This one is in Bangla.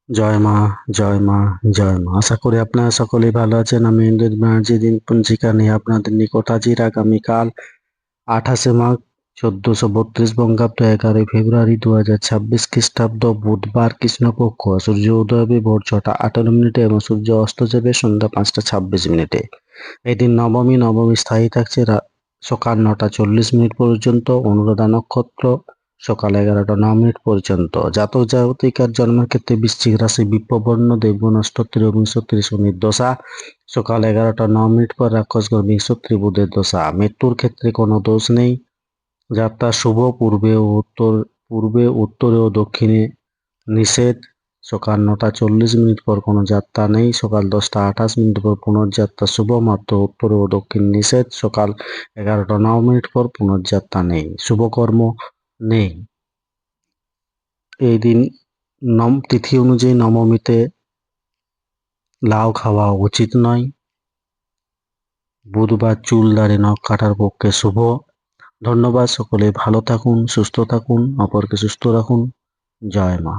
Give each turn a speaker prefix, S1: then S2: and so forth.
S1: জয় মা, জয় মা, জয় মা। আশা করি আপনারা সকলেই ভালো আছেন। আমি ইন্দ্রিত ব্যানার্জি দিন পঞ্জিকা নিয়ে আপনাদের নিকট হাজির। আগামীকাল 28 মাঘ 1432 বঙ্গাব্দ 11 ফেব্রুয়ারি 2026 খ্রিস্টাব্দ বুধবার কৃষ্ণপক্ষ। সূর্য উদয় হবে ভোর 6টা 18 মিনিটে এবং সূর্য অস্ত যাবে সন্ধ্যা 5টা 26 মিনিটে। এই দিন নবমী। নবমী স্থায়ী থাকছে সকাল 9টা 40 মিনিট পর্যন্ত। অনুরাধা নক্ষত্র সকাল 11টা 9 মিনিট পর্যন্ত। জাতক জাতিকার জন্মের ক্ষেত্রে বৃশ্চিক রাশি বিপ্রবর্ণ দেবগুণ অষ্টত্রী ও বিংশত্রী শনির দশা সকাল 11টা 9 মিনিট পর রাক্ষসগণ বিংশত্রী বুধের দশা। মৃত্যুর ক্ষেত্রে কোনো দোষ নেই। যাত্রা শুভ। পূর্বে উত্তরে ও দক্ষিণে নিষেধ। সকাল 9টা 40 মিনিট পর কোনো যাত্রা নেই। সকাল 10টা 28 মিনিট পর পুনর্যাত্রা শুভ, মাত্র উত্তরে ও দক্ষিণ নিষেধ। সকাল 11টা 9 মিনিট পর পুনর্যাত্রা নেই, শুভকর্ম নেই। এই দিন তিথি অনুযায়ী নবমীতে লাউ খাওয়া উচিত নয়। বুধবার চুল দাড়ি নখ কাটার পক্ষে শুভ। ধন্যবাদ। সকলে ভালো থাকুন, সুস্থ থাকুন, অপরকে সুস্থ রাখুন। জয় মা।